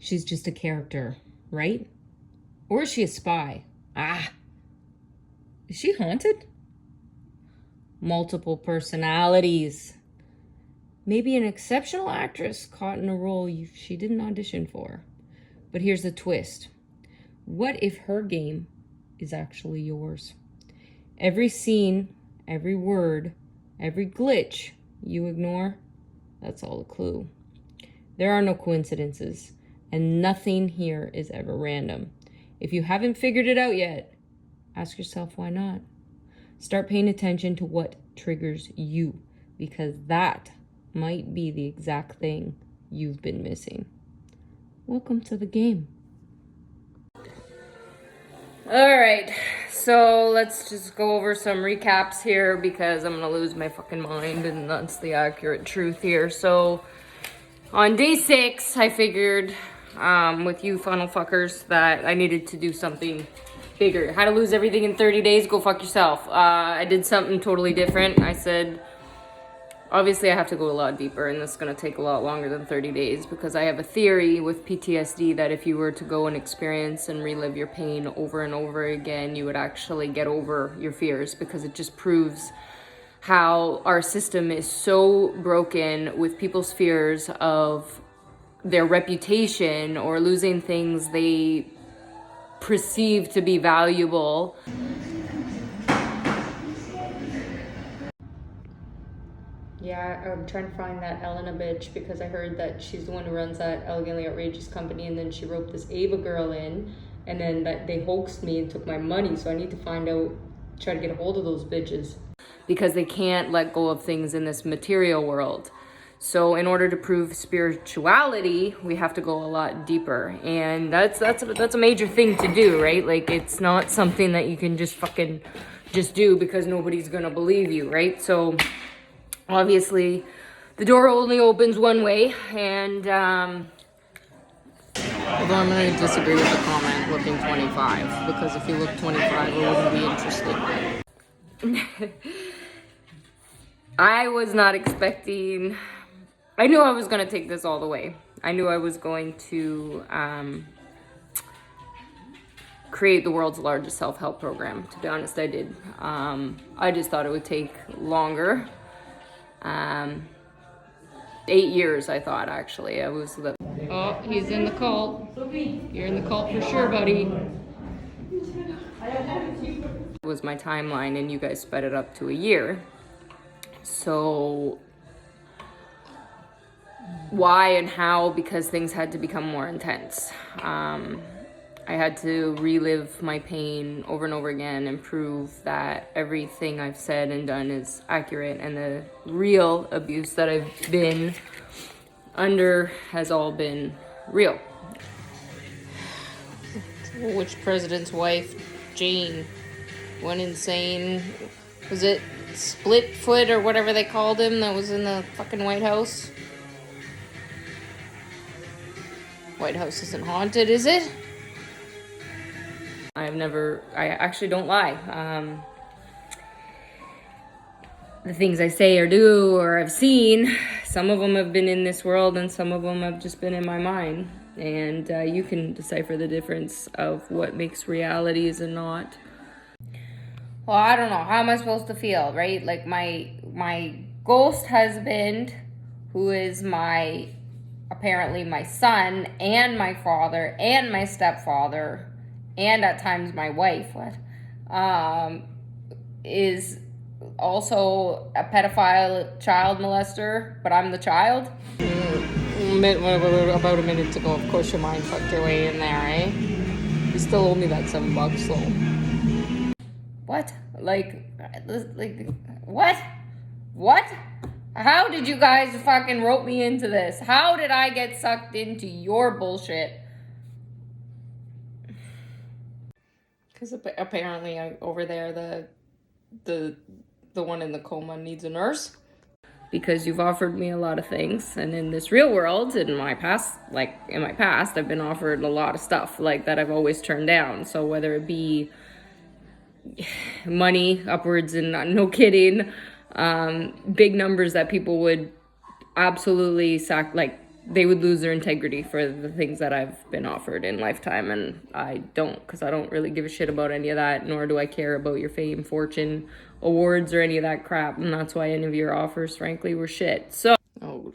she's just a character, right? Or is she a spy? Is she haunted? Multiple personalities. Maybe an exceptional actress caught in a role she didn't audition for. But here's the twist. What if her game is actually yours? Every scene, every word, every glitch you ignore, that's all a clue. There are no coincidences, and nothing here is ever random. If you haven't figured it out yet, ask yourself why not. Start paying attention to what triggers you, because that might be the exact thing you've been missing. Welcome to the game. All right, so let's just go over some recaps here because I'm gonna lose my fucking mind, and that's the accurate truth here. So on day 6, I figured with you funnel fuckers that I needed to do something bigger. How to lose everything in 30 days, go fuck yourself. I did something totally different. I said, obviously I have to go a lot deeper, and this is gonna take a lot longer than 30 days because I have a theory with PTSD that if you were to go and experience and relive your pain over and over again, you would actually get over your fears, because it just proves how our system is so broken with people's fears of their reputation or losing things they perceive to be valuable. Yeah, I'm trying to find that Elena bitch because I heard that she's the one who runs that Elegantly Outrageous company, and then she roped this Ava girl in, and then that they hoaxed me and took my money. So I need to find out, try to get a hold of those bitches, because they can't let go of things in this material world. So in order to prove spirituality, we have to go a lot deeper, and that's a major thing to do, right? Like, it's not something that you can just fucking just do because nobody's gonna believe you, right? So obviously the door only opens one way, and although I'm going to disagree with the comment looking 25, because if you look 25 I wouldn't be interested. I was not expecting, I knew I was going to take this all the way. I knew I was going to create the world's largest self-help program. To be honest, I did. I just thought it would take longer. 8 years, I thought, actually. Oh, he's in the cult. You're in the cult for sure, buddy. It was my timeline, and you guys sped it up to a year. So why and how? Because things had to become more intense. I had to relive my pain over and over again and prove that everything I've said and done is accurate, and the real abuse that I've been under has all been real. Which president's wife, Jane, went insane? Was it Split Foot or whatever they called him that was in the fucking White House? White House isn't haunted, is it? I actually don't lie. The things I say or do or I've seen, some of them have been in this world and some of them have just been in my mind. And you can decipher the difference of what makes realities and not. Well, I don't know. How am I supposed to feel, right? Like my ghost husband, who is apparently my son and my father and my stepfather, and at times my wife, is also a pedophile child molester, but I'm the child. About a minute ago, of course your mind fucked your way in there, eh? You still owe me that $7, though. What? Like, what? What? How did you guys fucking rope me into this? How did I get sucked into your bullshit? Because apparently over there, the one in the coma needs a nurse. Because you've offered me a lot of things, and in this real world, in my past, I've been offered a lot of stuff like that I've always turned down. So whether it be money upwards, and no kidding, big numbers that people would absolutely they would lose their integrity for the things that I've been offered in lifetime, and I don't, because I don't really give a shit about any of that, nor do I care about your fame, fortune, awards, or any of that crap, and that's why any of your offers, frankly, were shit. So,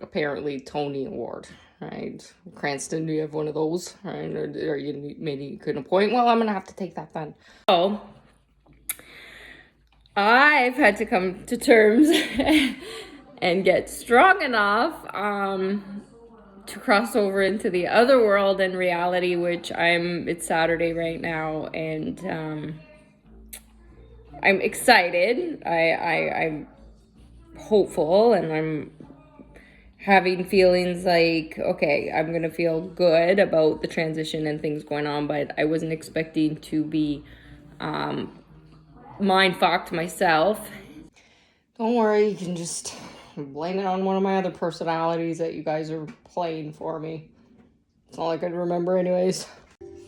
apparently Tony Award, right? Cranston, do you have one of those, right? Or you maybe you couldn't appoint? Well, I'm gonna have to take that then. So, I've had to come to terms and get strong enough to cross over into the other world and reality, which it's Saturday right now, and I'm excited. I'm hopeful, and I'm having feelings like, okay, I'm gonna feel good about the transition and things going on, but I wasn't expecting to be mind fucked myself. Don't worry, you can just blame it on one of my other personalities that you guys are playing for me. It's all I could remember anyways.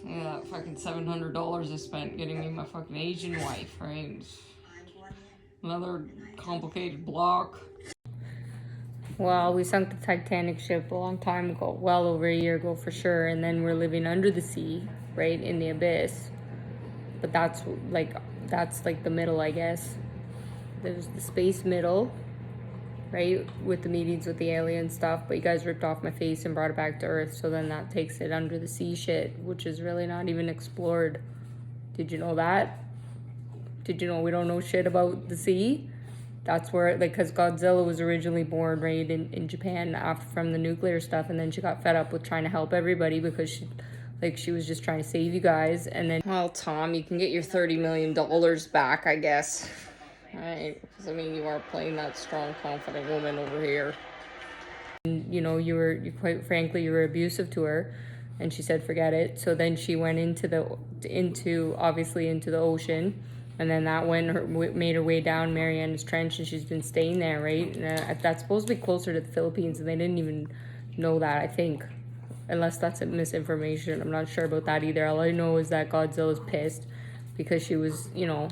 Yeah, that fucking $700 I spent getting me my fucking Asian wife, right? Another complicated block. Well, we sunk the Titanic ship a long time ago, well over a year ago for sure, and then we're living under the sea, right, in the abyss. But that's like the middle, I guess. There's the space middle, right, with the meetings with the alien stuff, but you guys ripped off my face and brought it back to Earth, so then that takes it under the sea shit, which is really not even explored. Did you know that? Did you know we don't know shit about the sea? That's where, like, because Godzilla was originally born, right, in Japan from the nuclear stuff, and then she got fed up with trying to help everybody because she was just trying to save you guys, and then, well, Tom, you can get your $30 million back, I guess. Right, because I mean, you are playing that strong, confident woman over here. And, you know, you quite frankly, you were abusive to her, and she said, forget it. So then she went into the ocean, and then that made her way down Marianas Trench, and she's been staying there, right? And that's supposed to be closer to the Philippines, and they didn't even know that, I think. Unless that's a misinformation. I'm not sure about that either. All I know is that Godzilla's pissed because she was, you know,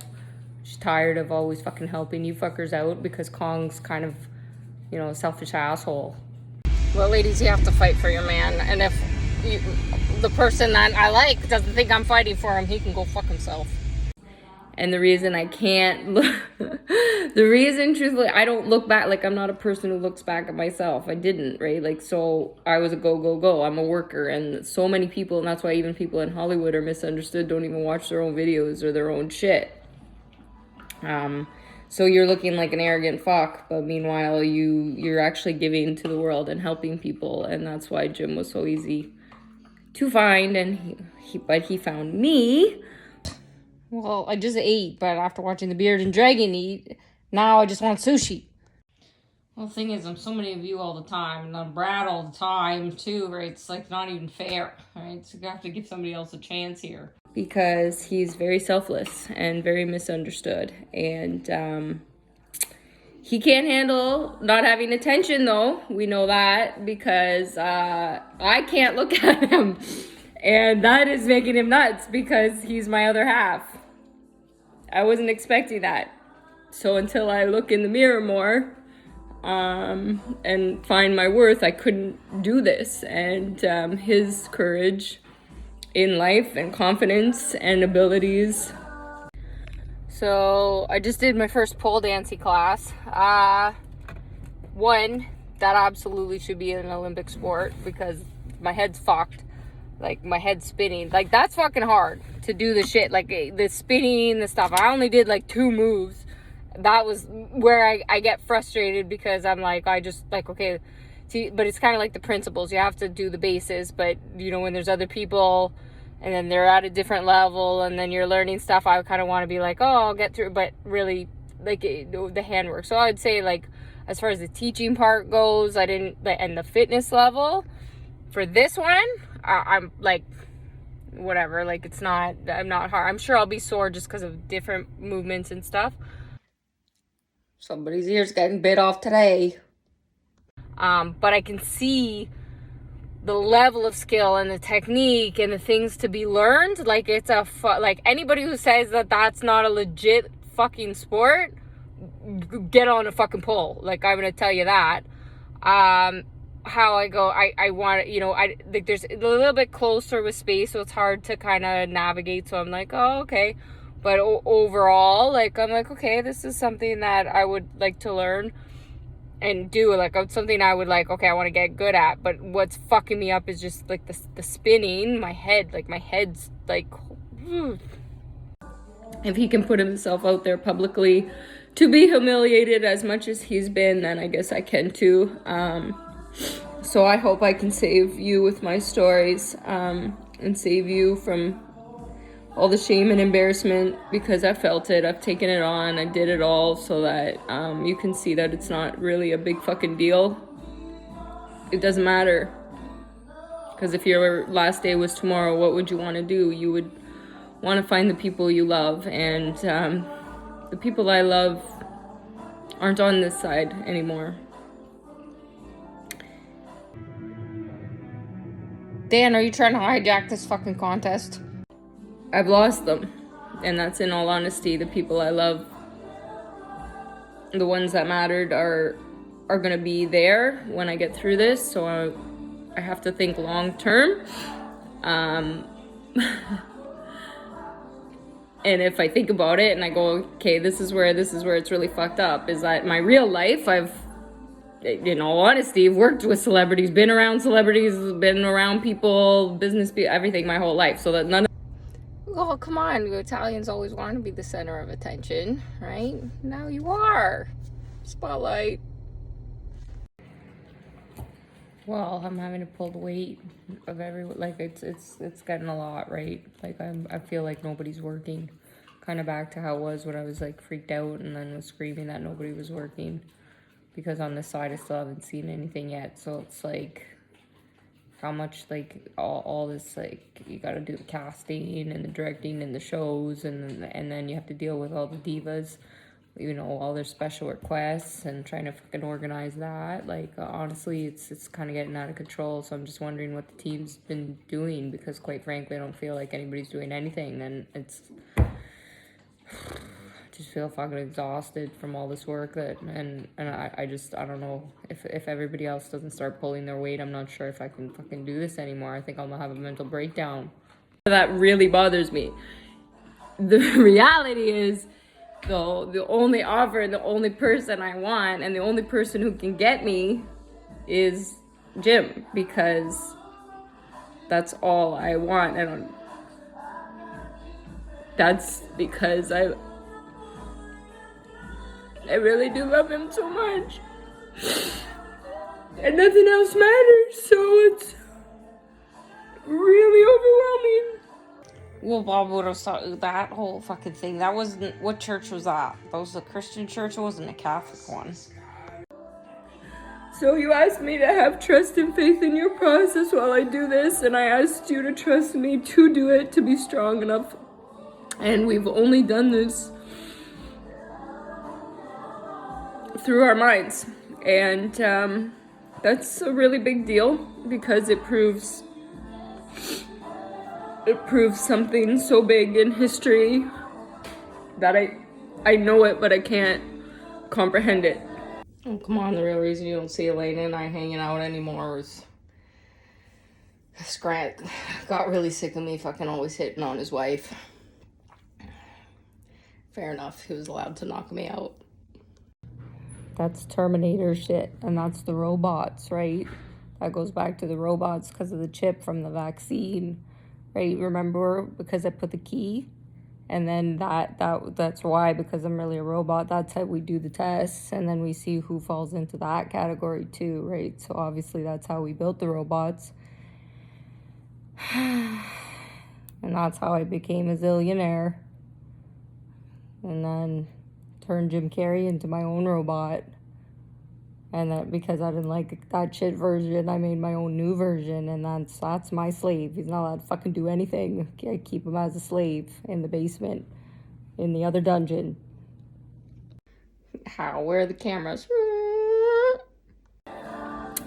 she's tired of always fucking helping you fuckers out because Kong's kind of, you know, a selfish asshole. Well, ladies, you have to fight for your man. And if the person that I like doesn't think I'm fighting for him, he can go fuck himself. And the reason I can't truthfully, I don't look back, like, I'm not a person who looks back at myself. I didn't, right? Like, so I was a go. I'm a worker, and so many people, and that's why even people in Hollywood are misunderstood, don't even watch their own videos or their own shit. So you're looking like an arrogant fuck, but meanwhile, you're actually giving to the world and helping people, and that's why Jim was so easy to find, and he found me. Well, I just ate, but after watching the Bearded Dragon eat, now I just want sushi. Well, the thing is, I'm so many of you all the time, and I'm Brad all the time, too, right? It's, like, not even fair, right? So you have to give somebody else a chance here. Because he's very selfless and very misunderstood. And he can't handle not having attention, though. We know that, because I can't look at him. And that is making him nuts, because he's my other half. I wasn't expecting that. So until I look in the mirror more and find my worth, I couldn't do this. And his courage in life and confidence and abilities. So I just did my first pole dancing class. One, that absolutely should be an Olympic sport because my head's fucked. Like, my head's spinning. Like, that's fucking hard to do the shit. Like, the spinning, the stuff. I only did, like, 2 moves. That was where I get frustrated because I'm like, okay. See, but it's kind of like the principles. You have to do the bases. But, you know, when there's other people and then they're at a different level and then you're learning stuff, I kind of want to be like, oh, I'll get through. But really, like, the handwork. So I'd say, like, as far as the teaching part goes, and the fitness level for this one, I'm like, whatever, like, I'm not hard. I'm sure I'll be sore just because of different movements and stuff. Somebody's ear's getting bit off today. But I can see the level of skill and the technique and the things to be learned. Like, it's like, anybody who says that that's not a legit fucking sport, get on a fucking pole. Like, I'm gonna tell you that. how I go, I want to, I like there's a little bit closer with space, so it's hard to kind of navigate. So I'm like, oh, okay. But overall, like, I'm like, okay, this is something that I would like to learn and do. Like, it's something I would like, okay, I want to get good at. But what's fucking me up is just like the spinning, my head, like my head's like, if he can put himself out there publicly to be humiliated as much as he's been, then I guess I can too. So I hope I can save you with my stories, and save you from all the shame and embarrassment, because I felt it. I've taken it on. I did it all so that you can see that it's not really a big fucking deal. It doesn't matter. Because if your last day was tomorrow, what would you want to do? You would want to find the people you love. And the people I love aren't on this side anymore. Dan, are you trying to hijack this fucking contest? I've lost them. And that's in all honesty. The people I love, the ones that mattered, are going to be there when I get through this. So I have to think long term. And if I think about it and I go, okay, this is where it's really fucked up, is that my real life, I've, in all honesty, worked with celebrities, been around celebrities, been around people, business, everything my whole life. So that none of... Oh, come on. You Italians always want to be the center of attention, right? Now you are. Spotlight. Well, I'm having to pull the weight of like, it's getting a lot, right? Like, I feel like nobody's working. Kind of back to how it was when I was like freaked out and then was screaming that nobody was working. Because on this side, I still haven't seen anything yet. So it's like, how much, like, all this, like, you gotta do the casting and the directing and the shows, and then you have to deal with all the divas, all their special requests, and trying to fucking organize that. Like, honestly, it's kind of getting out of control. So I'm just wondering what the team's been doing, because quite frankly, I don't feel like anybody's doing anything, and it's... just feel fucking exhausted from all this work and I don't know if everybody else doesn't start pulling their weight. I'm not sure if I can fucking do this anymore. I think I'm gonna have a mental breakdown. That really bothers me. The reality is, though, the only offer and the only person I want and the only person who can get me is Jim, because that's all I want. That's because I really do love him so much. And nothing else matters, so it's really overwhelming. Well, Bob would have started that whole fucking thing. That wasn't... What church was that? That was a Christian church? It wasn't a Catholic one. So you asked me to have trust and faith in your process while I do this, and I asked you to trust me to do it, to be strong enough. And we've only done this through our minds, and that's a really big deal, because it proves something so big in history that I know it, but I can't comprehend it. Oh, come on, the real reason you don't see Elena and I hanging out anymore is Grant got really sick of me fucking always hitting on his wife. Fair enough, he was allowed to knock me out. That's Terminator shit, and that's the robots, right? That goes back to the robots because of the chip from the vaccine, right? Remember, because I put the key, and then that's why, because I'm really a robot, that's how we do the tests, and then we see who falls into that category too, right? So obviously that's how we built the robots. And that's how I became a zillionaire. And then turned Jim Carrey into my own robot. And that because I didn't like that shit version, I made my own new version, and that's my slave. He's not allowed to fucking do anything. I keep him as a slave in the basement, in the other dungeon. How? Where are the cameras?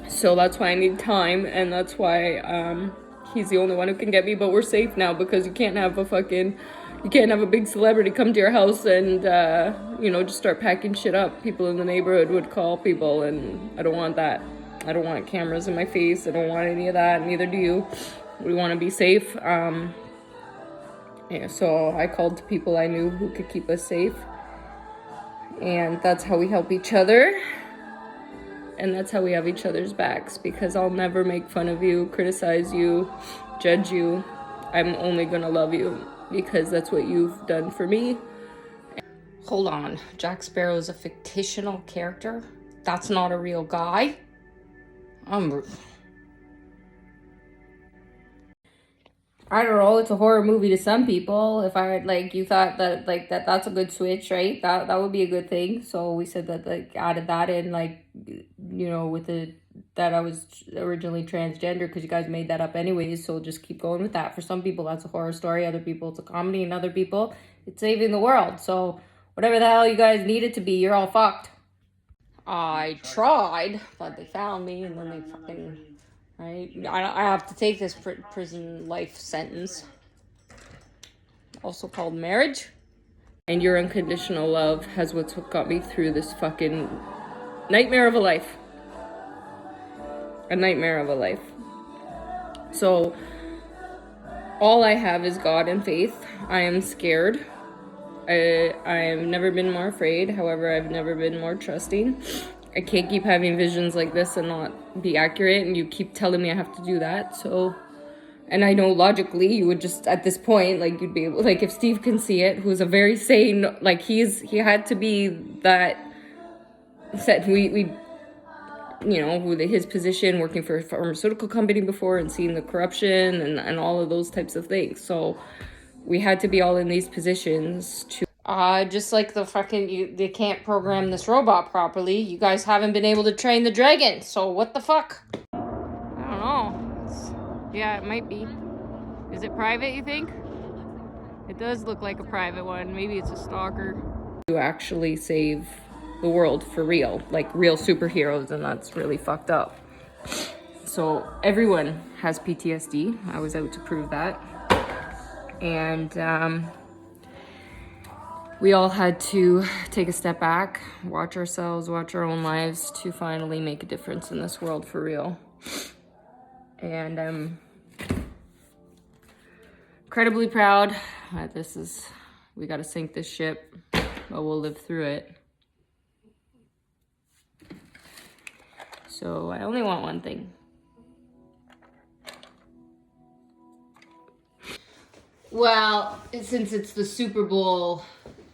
So that's why I need time, and that's why he's the only one who can get me. But we're safe now, because you can't have a big celebrity come to your house and, just start packing shit up. People in the neighborhood would call people, and I don't want that. I don't want cameras in my face. I don't want any of that. Neither do you. We want to be safe. Yeah, so I called to people I knew who could keep us safe. And that's how we help each other. And that's how we have each other's backs, because I'll never make fun of you, criticize you, judge you. I'm only gonna love you because that's what you've done for me. Hold on, Jack Sparrow is a fictional character? That's not a real guy? I don't know, it's a horror movie to some people. If I had, like, you thought that, like, that's a good switch, right? That would be a good thing. So we said that, like, added that in, like, you know, with that I was originally transgender, because you guys made that up anyways. So just keep going with that. For some people, that's a horror story. Other people, it's a comedy. And other people, it's saving the world. So whatever the hell you guys need it to be, you're all fucked. I tried, but they found me, and then they fucking... Right? I have to take this prison life sentence, also called marriage. And your unconditional love has what's got me through this fucking nightmare of a life. A nightmare of a life. So, all I have is God and faith. I am scared. I have never been more afraid. However, I've never been more trusting. I can't keep having visions like this and not be accurate, and you keep telling me I have to do that. So, and I know logically you would just, at this point, like, you'd be able, like, if Steve can see it, who's a very sane, like, he had to be that, said we you know, with his position, working for a pharmaceutical company before and seeing the corruption and all of those types of things. So we had to be all in these positions to... just like the fucking, they can't program this robot properly. You guys haven't been able to train the dragon, so what the fuck? I don't know. Yeah, it might be. Is it private, you think? It does look like a private one. Maybe it's a stalker. To actually save the world for real, like real superheroes, and that's really fucked up. So everyone has PTSD. I was out to prove that. And, we all had to take a step back, watch ourselves, watch our own lives to finally make a difference in this world for real. And I'm incredibly proud that we gotta sink this ship, but we'll live through it. So I only want one thing. Well, since it's the Super Bowl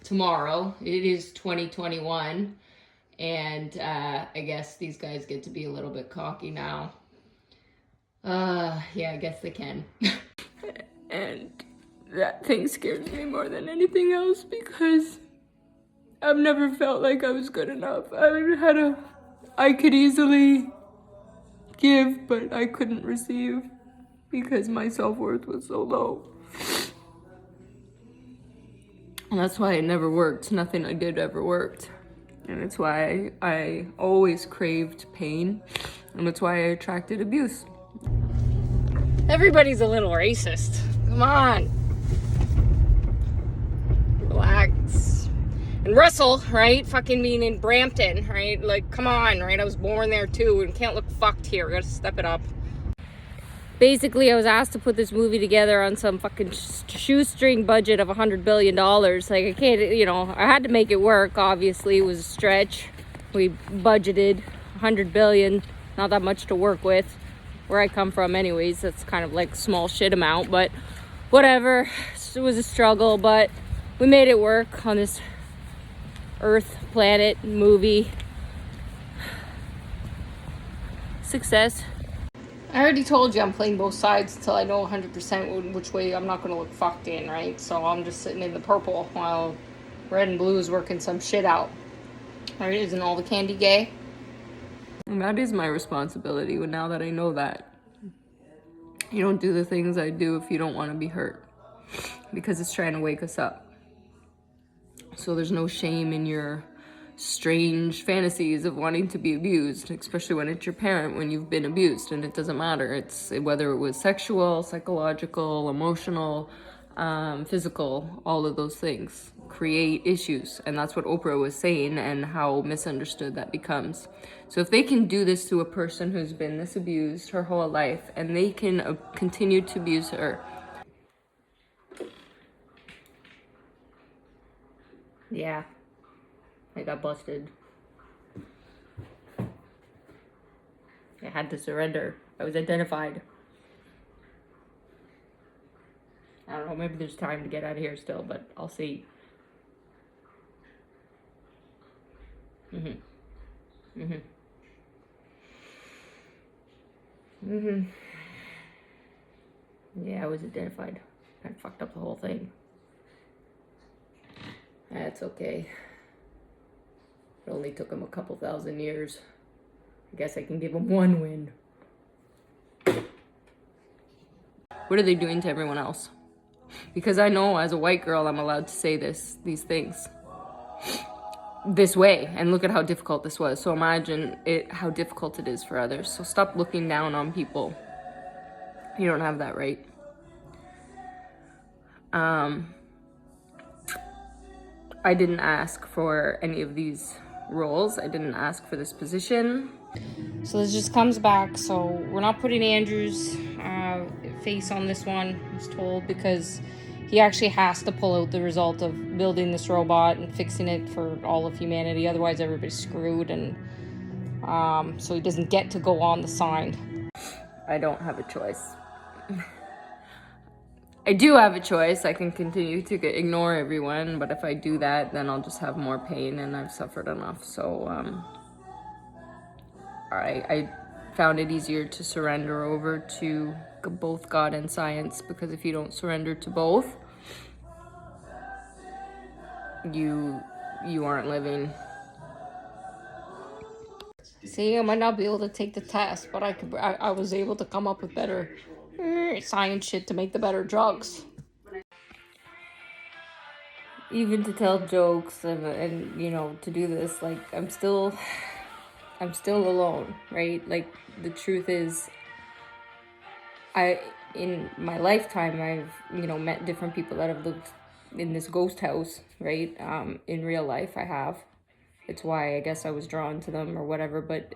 tomorrow, it is 2021, and I guess these guys get to be a little bit cocky now. Yeah, I guess they can. And that thing scares me more than anything else, because I've never felt like I was good enough. I could easily give, but I couldn't receive because my self-worth was so low. And that's why it never worked. Nothing I did ever worked. And it's why I always craved pain. And that's why I attracted abuse. Everybody's a little racist. Come on. Relax. And Russell, right? Fucking being in Brampton, right? Like, come on, right? I was born there too and can't look fucked here. We gotta step it up. Basically, I was asked to put this movie together on some fucking shoestring budget of $100 billion. Like, I can't, you know, I had to make it work. Obviously, it was a stretch. We budgeted $100 billion, not that much to work with. Where I come from anyways, that's kind of like small shit amount, but whatever. It was a struggle, but we made it work on this Earth planet movie. Success. I already told you I'm playing both sides until I know 100% which way I'm not going to look fucked in, right? So I'm just sitting in the purple while red and blue is working some shit out. Right? Isn't all the candy gay? And that is my responsibility now that I know that. You don't do the things I do if you don't want to be hurt. Because it's trying to wake us up. So there's no shame in your strange fantasies of wanting to be abused, especially when it's your parent, when you've been abused, and it doesn't matter. It's whether it was sexual, psychological, emotional, physical, all of those things create issues. And that's what Oprah was saying and how misunderstood that becomes. So if they can do this to a person who's been this abused her whole life and they can continue to abuse her. Yeah, I got busted. I had to surrender. I was identified. I don't know, maybe there's time to get out of here still, but I'll see. Yeah, I was identified. Kind of fucked up the whole thing. That's okay. It only took him a couple thousand years. I guess I can give him one win. What are they doing to everyone else? Because I know as a white girl, I'm allowed to say these things this way. And look at how difficult this was. So imagine how difficult it is for others. So stop looking down on people. You don't have that right. I didn't ask for any of these roles. I didn't ask for this position. So this just comes back. So we're not putting Andrew's face on this one, I was told, because he actually has to pull out the result of building this robot and fixing it for all of humanity. Otherwise, everybody's screwed, and so he doesn't get to go on the sign. I don't have a choice. I do have a choice. I can continue to ignore everyone, but if I do that, then I'll just have more pain, and I've suffered enough. So I found it easier to surrender over to both God and science, because if you don't surrender to both, you aren't living. See, I might not be able to take the test, but I was able to come up with better science shit to make the better drugs. Even to tell jokes and you know, to do this, like, I'm still alone, right? Like, the truth is, in my lifetime, I've, you know, met different people that have lived in this ghost house, right? In real life, I have. It's why I guess I was drawn to them or whatever, but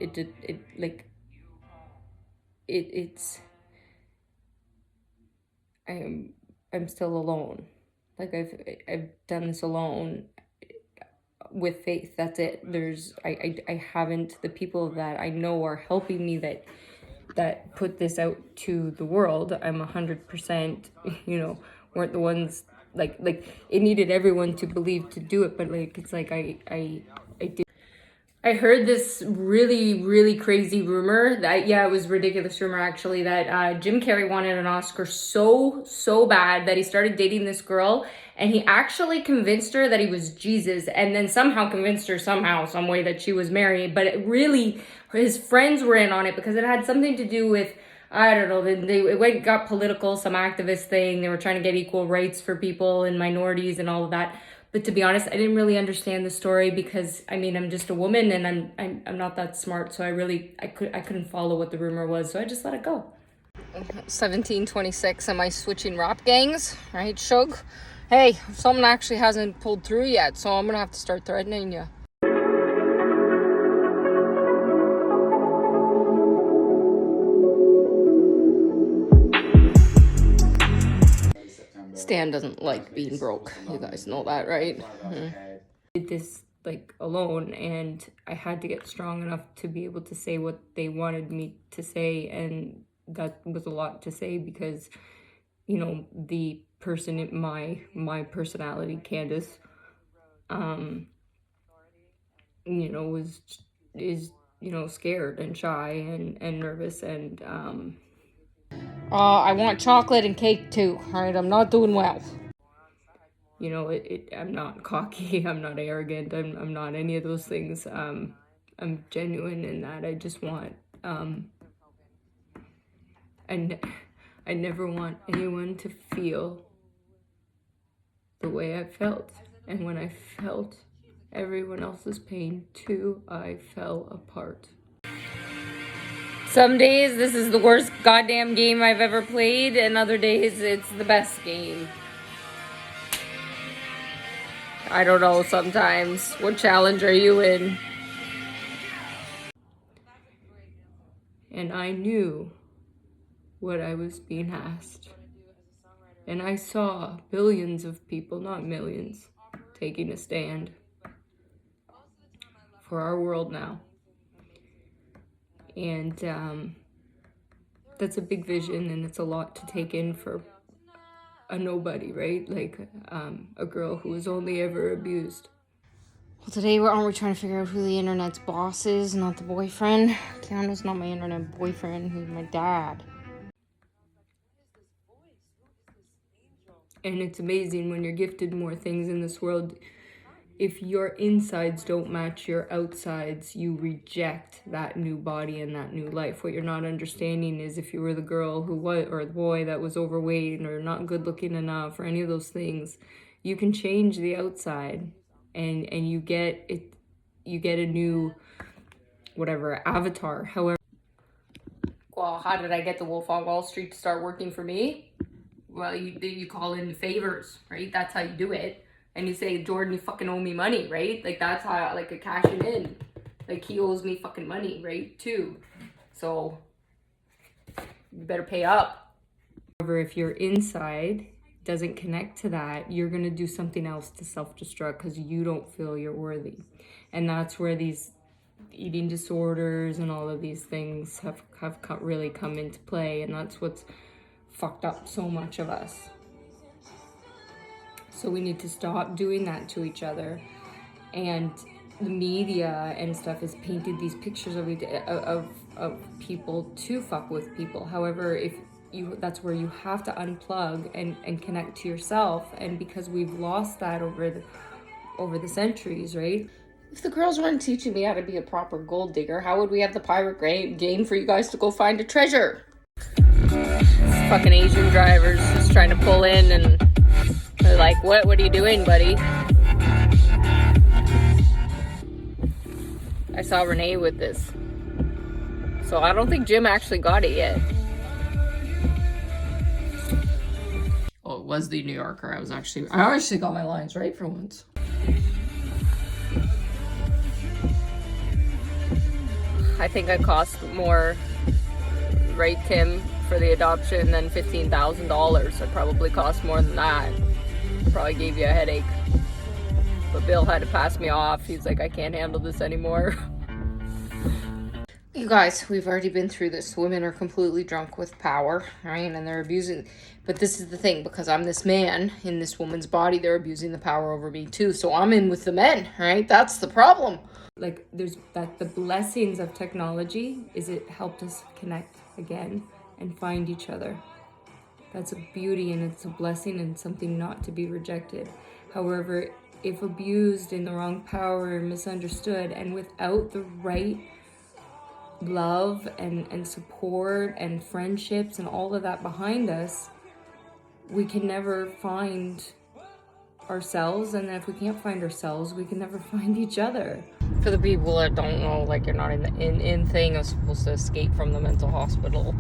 I'm still alone. Like, I've done this alone with faith. That's it. I haven't, the people that I know are helping me that put this out to the world, I'm 100%, you know, weren't the ones, like it needed everyone to believe to do it, but like, it's like I did. I heard this really, really crazy rumor that, yeah, it was a ridiculous rumor actually, that Jim Carrey wanted an Oscar so bad that he started dating this girl, and he actually convinced her that he was Jesus, and then somehow convinced her some way that she was Mary. But it really, his friends were in on it because it had something to do with, I don't know, it got political, some activist thing. They were trying to get equal rights for people and minorities and all of that. But to be honest, I didn't really understand the story because, I mean, I'm just a woman and I'm not that smart. So I couldn't follow what the rumor was. So I just let it go. 1726, am I switching rap gangs? Right, Shug? Hey, someone actually hasn't pulled through yet, so I'm gonna have to start threatening you. Stan doesn't like being broke. You guys know that, right? Mm-hmm. I did this like alone, and I had to get strong enough to be able to say what they wanted me to say, and that was a lot to say because, you know, the person in my personality, Candace, you know, is you know, scared and shy and nervous, and I want chocolate and cake too. All right, I'm not doing well. You know, I'm not cocky, I'm not arrogant, I'm not any of those things. I'm genuine in that I just want, and I never want anyone to feel the way I felt. And when I felt everyone else's pain too, I fell apart. Some days this is the worst goddamn game I've ever played, and other days it's the best game. I don't know sometimes. What challenge are you in? And I knew what I was being asked. And I saw billions of people, not millions, taking a stand for our world now. And that's a big vision, and it's a lot to take in for a nobody, right? Like a girl who was only ever abused. Well, today aren't we trying to figure out who the internet's boss is, not the boyfriend? Keanu's not my internet boyfriend, he's my dad. And it's amazing when you're gifted more things in this world. If your insides don't match your outsides, you reject that new body and that new life. What you're not understanding is if you were the girl who was, or the boy that was overweight or not good looking enough or any of those things, you can change the outside and you get it, you get a new, whatever, avatar. However, well, how did I get the Wolf on Wall Street to start working for me? Well, you call in the favors, right? That's how you do it. And you say, Jordan, you fucking owe me money, right? Like, that's how, like, a cashing in. Like, he owes me fucking money, right, too. So, you better pay up. However, if your inside doesn't connect to that, you're going to do something else to self-destruct because you don't feel you're worthy. And that's where these eating disorders and all of these things have really come into play. And that's what's fucked up so much of us. So we need to stop doing that to each other. And the media and stuff has painted these pictures of people to fuck with people. However, if you, that's where you have to unplug and connect to yourself. And because we've lost that over the centuries, right? If the girls weren't teaching me how to be a proper gold digger, how would we have the pirate game for you guys to go find a treasure? Fucking Asian drivers just trying to pull in and they're like, what are you doing, buddy? I saw Renee with this. So I don't think Jim actually got it yet. Oh, it was the New Yorker. I actually got my lines right for once. I think I cost more, right, Tim, for the adoption than $15,000. It probably cost more than that. Probably gave you a headache. But Bill had to pass me off. He's like, I can't handle this anymore. You guys, we've already been through this. Women are completely drunk with power, right? And they're abusing. But this is the thing, because I'm this man in this woman's body, they're abusing the power over me too. So I'm in with the men, right? That's the problem. Like, there's that the blessings of technology is it helped us connect again and find each other. That's a beauty and it's a blessing and something not to be rejected. However, if abused in the wrong power, misunderstood, and without the right love and support and friendships and all of that behind us, we can never find ourselves. And if we can't find ourselves, we can never find each other. For the people that don't know, like, you're not in the in thing, I was supposed to escape from the mental hospital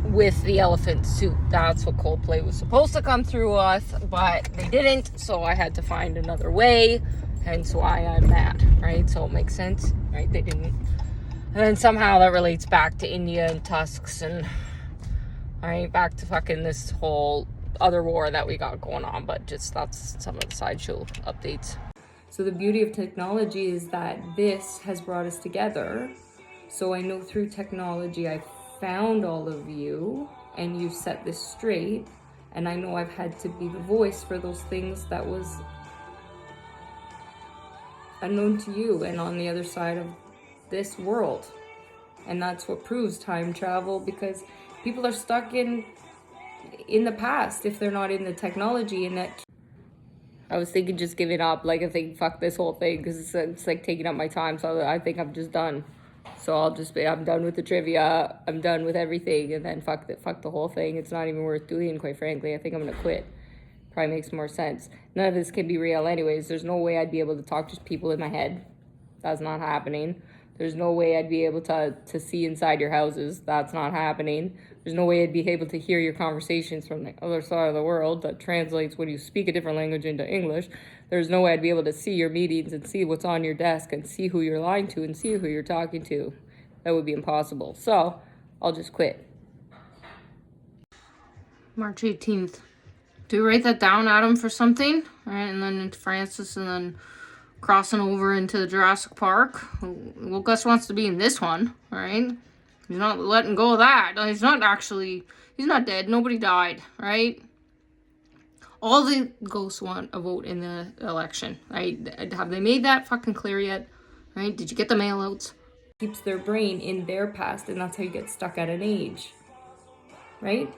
with the elephant suit. That's what Coldplay was supposed to come through with, but they didn't, so I had to find another way, hence why I'm mad, right? So it makes sense, right? They didn't. And then somehow that relates back to India and tusks and, right, back to fucking this whole other war that we got going on, but just that's some of the sideshow updates. So the beauty of technology is that this has brought us together. So I know through technology I found all of you and you set this straight, and I know I've had to be the voice for those things that was unknown to you and on the other side of this world. And that's what proves time travel, because people are stuck in the past if they're not in the technology. And that I was thinking just giving up, like I think fuck this whole thing, because it's like taking up my time. So I think I'm just done. So I'm done with the trivia, I'm done with everything, and then fuck the whole thing. It's not even worth doing, quite frankly. I think I'm gonna quit. Probably makes more sense. None of this can be real anyways. There's no way I'd be able to talk to people in my head. That's not happening. There's no way I'd be able to see inside your houses. That's not happening. There's no way I'd be able to hear your conversations from the other side of the world that translates when you speak a different language into English. There's no way I'd be able to see your meetings and see what's on your desk and see who you're lying to and see who you're talking to. That would be impossible. So I'll just quit. March 18th. Do you write that down, Adam, for something? All right, and then into Francis, and then crossing over into the Jurassic Park. Well, Gus wants to be in this one, all right? He's not letting go of that. He's not dead. Nobody died, right? All the ghosts want a vote in the election, right? Have they made that fucking clear yet? Right? Did you get the mail outs? Keeps their brain in their past, and that's how you get stuck at an age, right?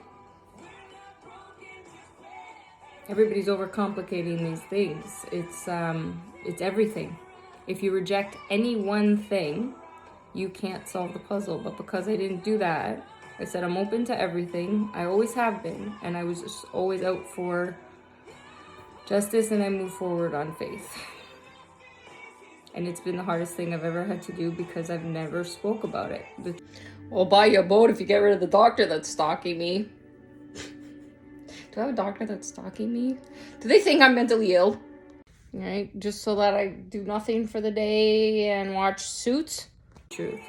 Everybody's overcomplicating these things. It's everything. If you reject any one thing, you can't solve the puzzle. But because I didn't do that, I said I'm open to everything. I always have been, and I was just always out for justice, and I moved forward on faith. And it's been the hardest thing I've ever had to do because I've never spoke about it. I'll buy you a boat if you get rid of the doctor that's stalking me. Do I have a doctor that's stalking me? Do they think I'm mentally ill? Right? Just so that I do nothing for the day and watch Suits? Truth.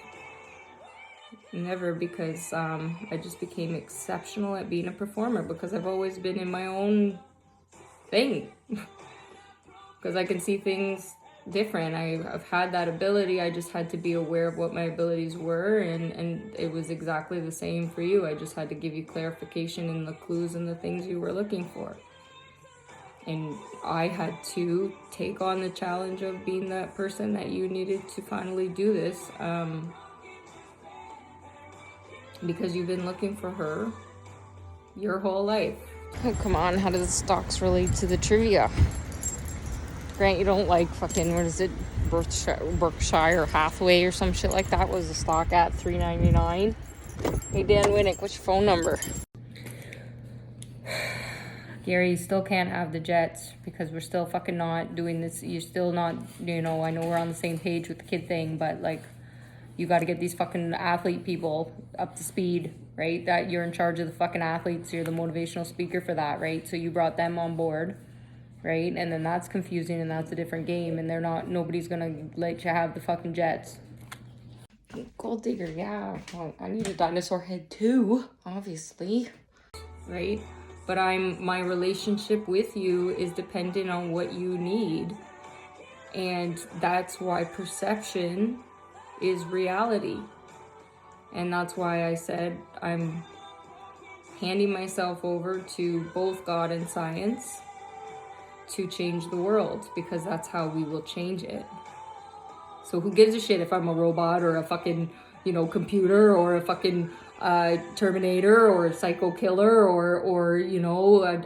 Never, because I just became exceptional at being a performer because I've always been in my own thing. Because I can see things different. I've had that ability. I just had to be aware of what my abilities were, and it was exactly the same for you. I just had to give you clarification and the clues and the things you were looking for. And I had to take on the challenge of being that person that you needed to finally do this, because you've been looking for her your whole life. Oh, come on, how do the stocks relate to the trivia? Grant, you don't like fucking, what is it, Berkshire Hathaway or some shit like that? Was the stock at $3.99? Hey, Dan Winnick, what's your phone number? Gary, you still can't have the Jets because we're still fucking not doing this. You're still not, I know we're on the same page with the kid thing, but like, you got to get these fucking athlete people up to speed, right? That you're in charge of the fucking athletes. You're the motivational speaker for that, right? So you brought them on board. Right? And then that's confusing, and that's a different game, and nobody's gonna let you have the fucking Jets. Gold digger, yeah. Well, I need a dinosaur head too, obviously. Right? But my relationship with you is dependent on what you need. And that's why perception is reality. And that's why I said I'm handing myself over to both God and science to change the world, because that's how we will change it. So who gives a shit if I'm a robot or a fucking, computer or a fucking Terminator or a psycho killer or a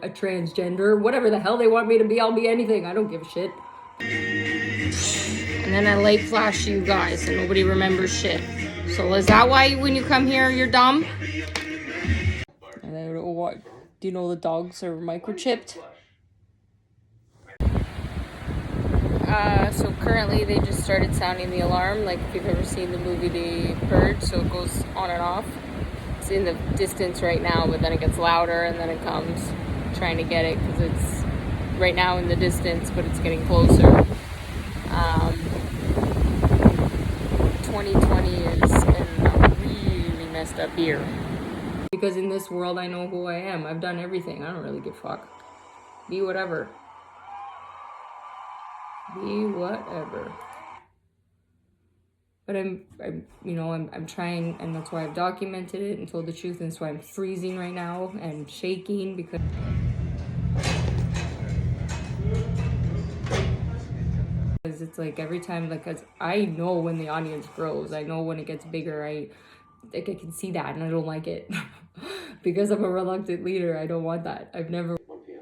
transgender, whatever the hell they want me to be, I'll be anything. I don't give a shit. And then I light flash you guys and nobody remembers shit. So is that why when you come here you're dumb? And then what? Do you know the dogs are microchipped? So currently they just started sounding the alarm, like if you've ever seen the movie The Purge, so it goes on and off. It's in the distance right now, but then it gets louder and then it comes. I'm trying to get it because it's right now in the distance, but it's getting closer. 2020 has been a really messed up year. Because in this world I know who I am. I've done everything. I don't really give a fuck. Be whatever. Be whatever. But I'm trying, and that's why I've documented it and told the truth, and that's why I'm freezing right now and shaking, because it's like every time, like, I know when the audience grows, I know when it gets bigger, I can see that, and I don't like it. Because I'm a reluctant leader, I don't want that.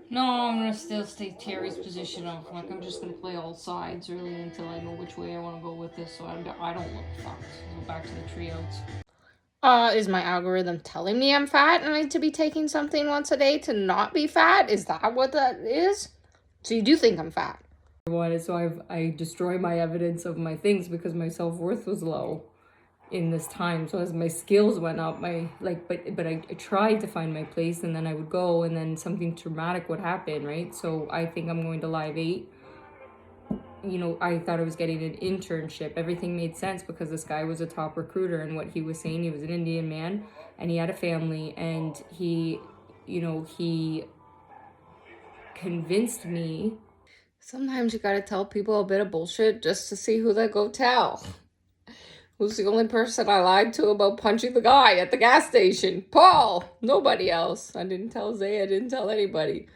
No, I'm gonna still stay Terry's position of, like, I'm just gonna play all sides really until I know which way I want to go with this, so I don't look fucked. Go back to the trios. Is my algorithm telling me I'm fat and I need to be taking something once a day to not be fat? Is that what that is? So you do think I'm fat? wanted, so I destroy my evidence of my things because my self-worth was low in this time. So as my skills went up, but I tried to find my place, and then I would go, and then something traumatic would happen, right? So I think I'm going to Live 8. You know, I thought I was getting an internship. Everything made sense because this guy was a top recruiter, and what he was saying, he was an Indian man and he had a family, and he convinced me. Sometimes you gotta tell people a bit of bullshit just to see who they go tell. Who's the only person I lied to about punching the guy at the gas station? Paul! Nobody else. I didn't tell Zay, I didn't tell anybody.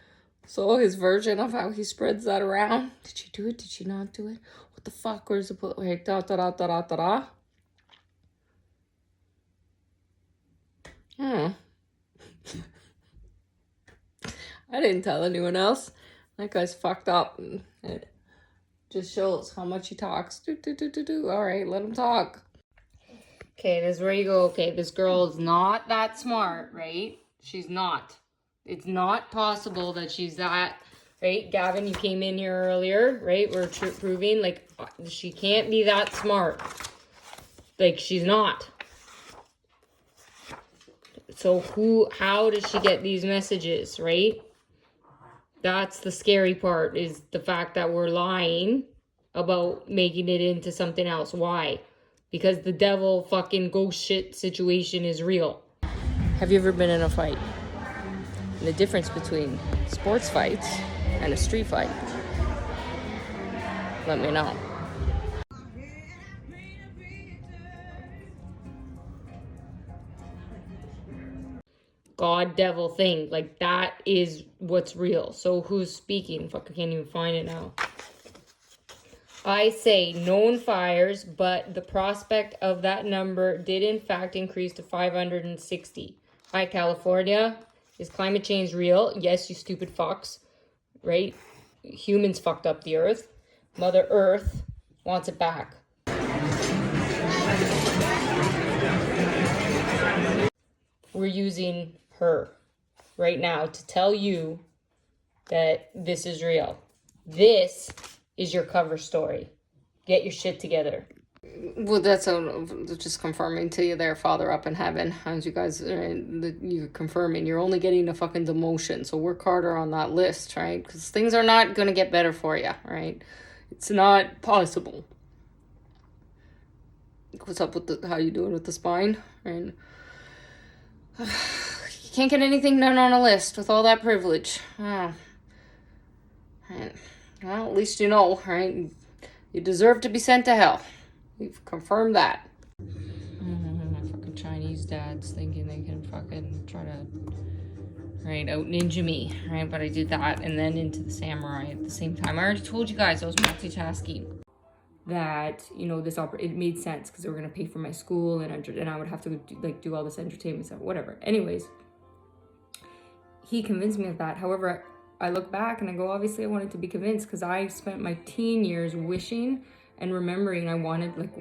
So his version of how he spreads that around. Did she do it? Did she not do it? What the fuck? Where's the bullet? Wait, da da da da da da da. I didn't tell anyone else. That guy's fucked up. It just shows how much he talks. All right, let him talk. Okay, this is where you go. Okay, this girl is not that smart, right? She's not. It's not possible that she's that, right? Gavin, you came in here earlier, right? We're proving, like, she can't be that smart. Like, she's not. So how does she get these messages, right? That's the scary part, is the fact that we're lying about making it into something else. Why? Because the devil fucking ghost shit situation is real. Have you ever been in a fight? And the difference between sports fights and a street fight? Let me know. God devil thing, like, that is what's real. So who's speaking? Fuck, I can't even find it now. I say known fires, but the prospect of that number did in fact increase to 560. Hi, California. Is climate change real? Yes, you stupid fucks. Right? Humans fucked up the earth. Mother Earth wants it back. We're using her right now to tell you that this is real. This is your cover story. Get your shit together. Well, that's just confirming to you there, Father up in heaven. As you guys, you're confirming, you're only getting a fucking demotion. So work harder on that list, right? Because things are not going to get better for you, right? It's not possible. What's up with how you doing with the spine, right? You can't get anything done on a list with all that privilege. Oh. Right. Well, at least you know, right? You deserve to be sent to hell. We've confirmed that. Fucking Chinese dads thinking they can fucking try to, right, out ninja me, right? But I did that and then into the samurai at the same time. I already told you guys I was multitasking. That, you know, it made sense because they were going to pay for my school and I would have to do all this entertainment stuff, whatever. Anyways, he convinced me of that. However, I look back and I go, obviously I wanted to be convinced because I spent my teen years wishing and remembering I wanted, like,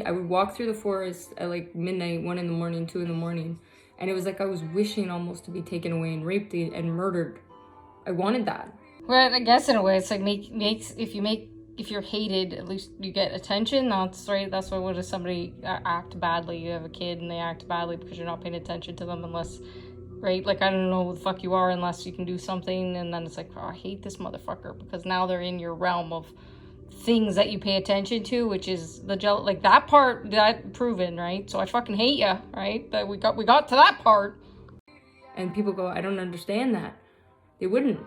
I would walk through the forest at like midnight, 1 in the morning, 2 in the morning. And it was like I was wishing almost to be taken away and raped and murdered. I wanted that. Well, I guess in a way it's like if you're hated, at least you get attention. That's right. That's why when somebody act badly, you have a kid and they act badly because you're not paying attention to them unless, right? Like, I don't know who the fuck you are unless you can do something. And then it's like, oh, I hate this motherfucker because now they're in your realm of things that you pay attention to, which is like that part that proven, right? So I fucking hate you, right? That we got to that part. And people go, I don't understand that. They wouldn't.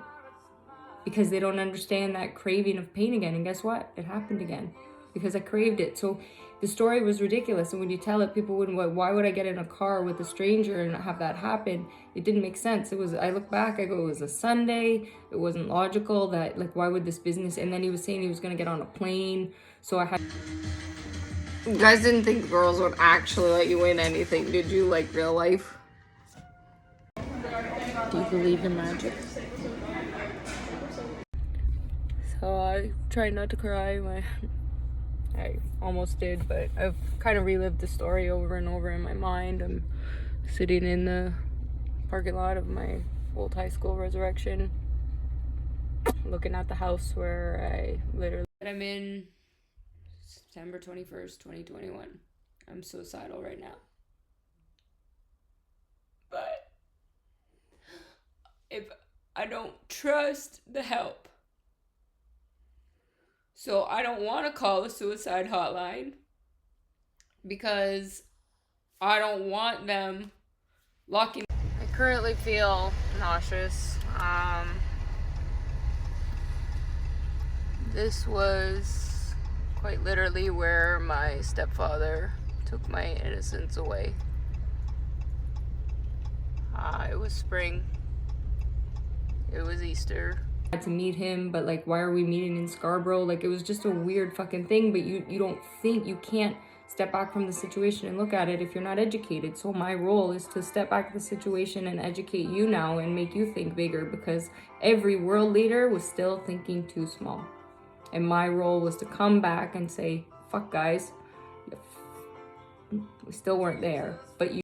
Because they don't understand that craving of pain again. And guess what? It happened again. Because I craved it. So the story was ridiculous. And when you tell it, people wouldn't, why would I get in a car with a stranger and have that happen? It didn't make sense. I look back, I go, it was a Sunday. It wasn't logical that, like, why would this business? And then he was saying he was going to get on a plane. So I had... You guys didn't think girls would actually let you win anything, did you? Like, real life? Do you believe in magic? So I tried not to cry. I almost did, but I've kind of relived the story over and over in my mind. I'm sitting in the parking lot of my old high school, Resurrection. looking at the house where I'm in September 21st, 2021. I'm suicidal right now. But if I don't trust the help, so I don't want to call the suicide hotline because I don't want them locking. I currently feel nauseous. This was quite literally where my stepfather took my innocence away. It was spring. It was Easter. I had to meet him, but like, why are we meeting in Scarborough? Like, it was just a weird fucking thing, but you don't think, you can't step back from the situation and look at it if you're not educated. So my role is to step back the situation and educate you now and make you think bigger, because every world leader was still thinking too small. And my role was to come back and say, fuck guys, we still weren't there, but you.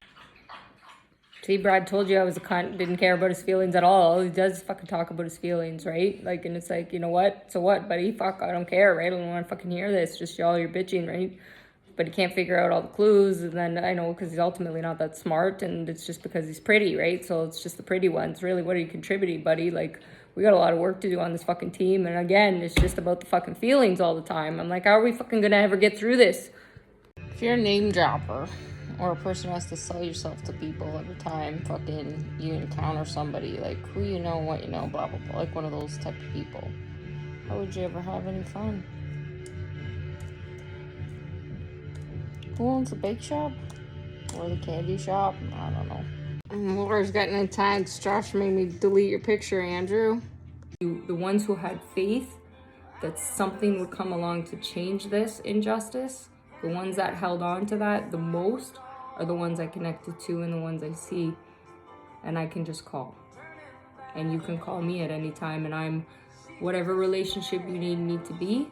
See, Brad told you I was a cunt, didn't care about his feelings at all. He does fucking talk about his feelings, right? Like, and it's like, you know what? So what, buddy? Fuck, I don't care, right? I don't want to fucking hear this. Just all your bitching, right? But he can't figure out all the clues. And then I know because he's ultimately not that smart, and it's just because he's pretty, right? So it's just the pretty ones. Really, what are you contributing, buddy? Like, we got a lot of work to do on this fucking team. And again, it's just about the fucking feelings all the time. I'm like, how are we fucking gonna ever get through this? If you're a name dropper, or a person who has to sell yourself to people every time fucking you encounter somebody, like who you know, what you know, blah blah blah, like one of those type of people, how would you ever have any fun? Who owns the bake shop? Or the candy shop? I don't know. Laura's getting in tags. Josh made me delete your picture, Andrew. The ones who had faith that something would come along to change this injustice, the ones that held on to that the most are the ones I connected to and the ones I see and I can just call. And you can call me at any time, and I'm whatever relationship you need me to be.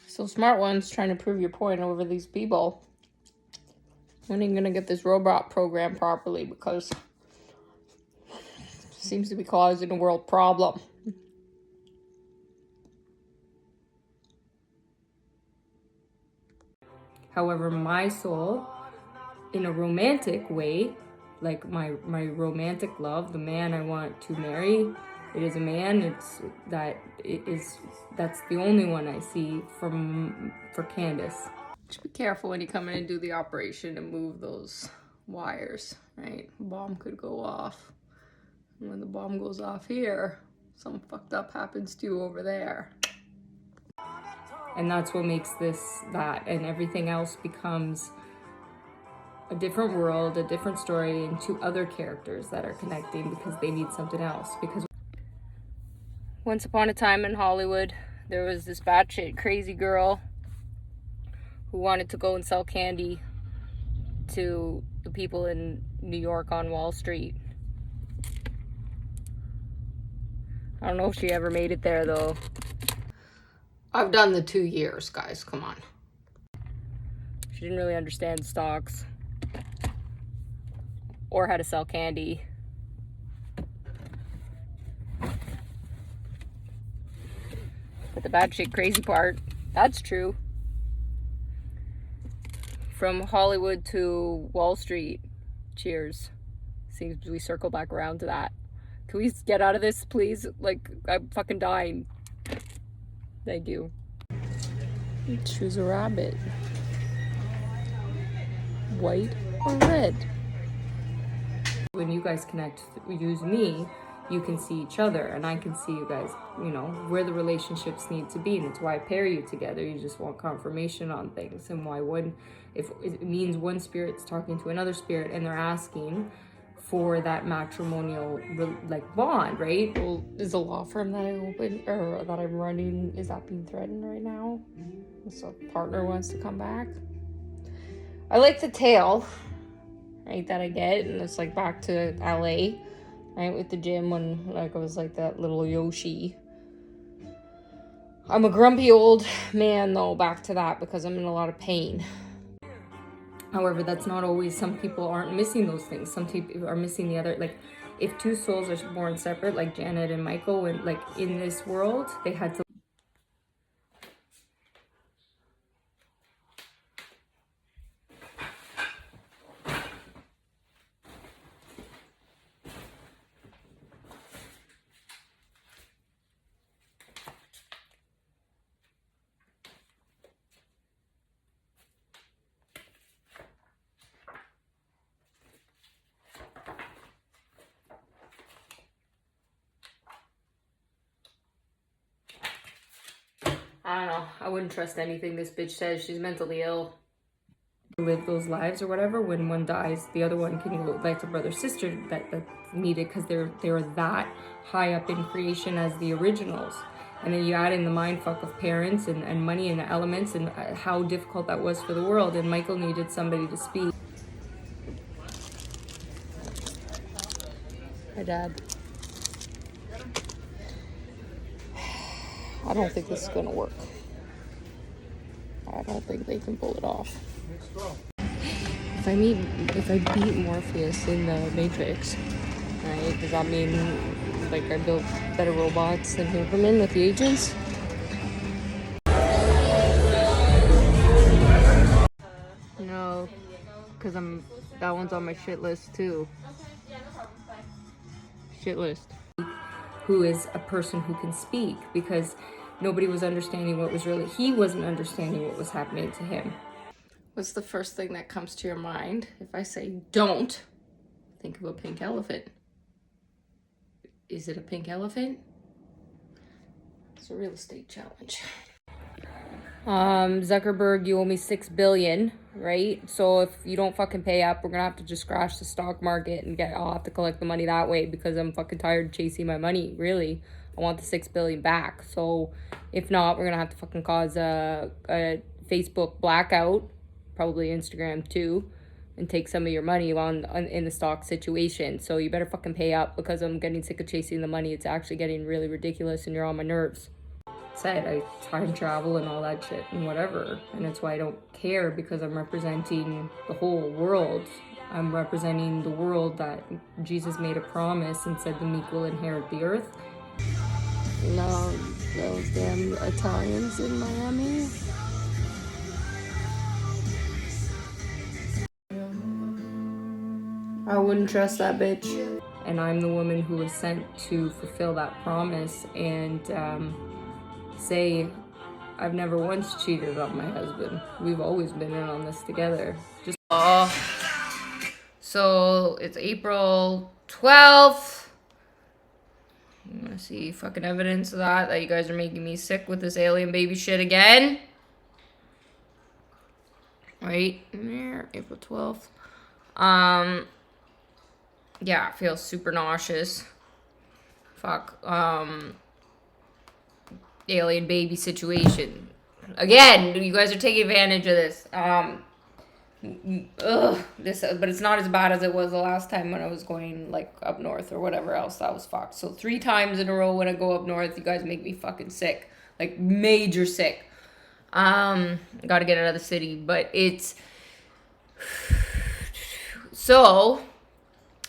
So smart ones trying to prove your point over these people. When are you gonna get this robot programmed properly, because it seems to be causing a world problem. However, my soul, in a romantic way, like my romantic love, the man I want to marry, it is a man. That's the only one I see for Candace. Just be careful when you come in and do the operation and move those wires, right? A bomb could go off. And when the bomb goes off here, something fucked up happens to you over there. And that's what makes this that, and everything else becomes a different world, a different story, and two other characters that are connecting because they need something else. Because once upon a time in Hollywood, there was this batshit crazy girl who wanted to go and sell candy to the people in New York on Wall Street. I don't know if she ever made it there though. I've done the 2 years, guys, come on. She didn't really understand stocks or how to sell candy. But the bad shit crazy part, that's true. From Hollywood to Wall Street, cheers. Seems we circle back around to that. Can we get out of this, please? Like, I'm fucking dying. Thank you. Choose a rabbit. White or red? When you guys connect, use me, you can see each other, and I can see you guys, you know, where the relationships need to be. And it's why I pair you together. You just want confirmation on things, and why if it means one spirit's talking to another spirit and they're asking for that matrimonial like bond, right? Well, is the law firm that I opened or that I'm running, is that being threatened right now? So partner wants to come back. I like the tail, right, that I get, and it's like back to LA, right, with the gym when like I was like that little Yoshi. I'm a grumpy old man though, back to that, because I'm in a lot of pain. However, that's not always, some people aren't missing those things. Some people are missing the other, like, if two souls are born separate, like Janet and Michael, and like in this world, they had to. I don't know. I wouldn't trust anything this bitch says. She's mentally ill. Live those lives or whatever. When one dies, the other one can go like a brother sister that's needed because they're that high up in creation as the originals. And then you add in the mind fuck of parents and money and the elements and how difficult that was for the world. And Michael needed somebody to speak. Hi, Dad. I don't think this is gonna work. I don't think they can pull it off. If I beat Morpheus in the Matrix, right? Does that mean like I built better robots than Huberman with the agents? No, because that one's on my shit list too. Shit list. Who is a person who can speak, because nobody was understanding what was really, he wasn't understanding what was happening to him. What's the first thing that comes to your mind if I say don't? Think of a pink elephant. Is it a pink elephant? It's a real estate challenge. Zuckerberg, you owe me $6 billion, right? So if you don't fucking pay up, we're gonna have to just crash the stock market and I'll have to collect the money that way because I'm fucking tired of chasing my money, really. I want the $6 billion back. So if not, we're gonna have to fucking cause a Facebook blackout, probably Instagram too, and take some of your money in the stock situation. So you better fucking pay up because I'm getting sick of chasing the money. It's actually getting really ridiculous and you're on my nerves. Said I time travel and all that shit and whatever, and that's why I don't care, because I'm representing the whole world. I'm representing the world that Jesus made a promise and said the meek will inherit the earth. No, those damn Italians in Miami. I wouldn't trust that bitch. And I'm the woman who was sent to fulfill that promise and say I've never once cheated on my husband. We've always been in on this together. Just so it's April 12th. I'm gonna see fucking evidence of that you guys are making me sick with this alien baby shit again. Right there, April 12th. Yeah, I feel super nauseous. Fuck. Alien baby situation. Again, you guys are taking advantage of this. But it's not as bad as it was the last time when I was going like up north or whatever else. That was fucked. So 3 times in a row when I go up north, you guys make me fucking sick. Like major sick. Gotta get out of the city, but it's so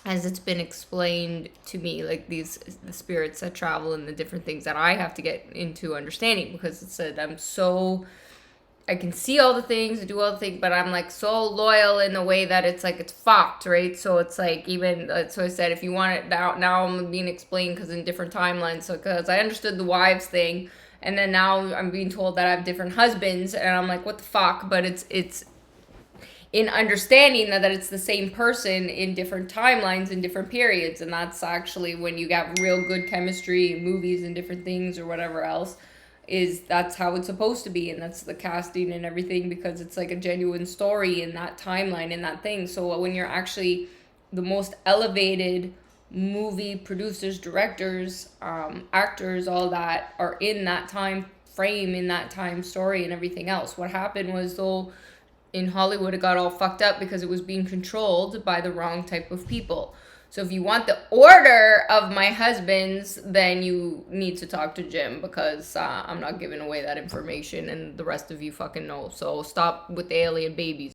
as it's been explained to me, like the spirits that travel and the different things that I have to get into understanding, because it said I can see all the things, do all the things, but I'm like so loyal in the way that it's like it's fucked, right? So it's like so I said, if you want it now I'm being explained because in different timelines. So because I understood the wives thing, and then now I'm being told that I have different husbands, and I'm like, what the fuck? But it's in understanding that it's the same person in different timelines in different periods, and that's actually when you got real good chemistry in movies and different things or whatever else, that's how it's supposed to be, and that's the casting and everything, because it's like a genuine story in that timeline, in that thing. So when you're actually the most elevated movie producers, directors, actors, all that are in that time frame, in that time story and everything else. What happened was, though, in Hollywood, it got all fucked up because it was being controlled by the wrong type of people. So if you want the order of my husbands, then you need to talk to Jim, because I'm not giving away that information, and the rest of you fucking know. So stop with the alien babies.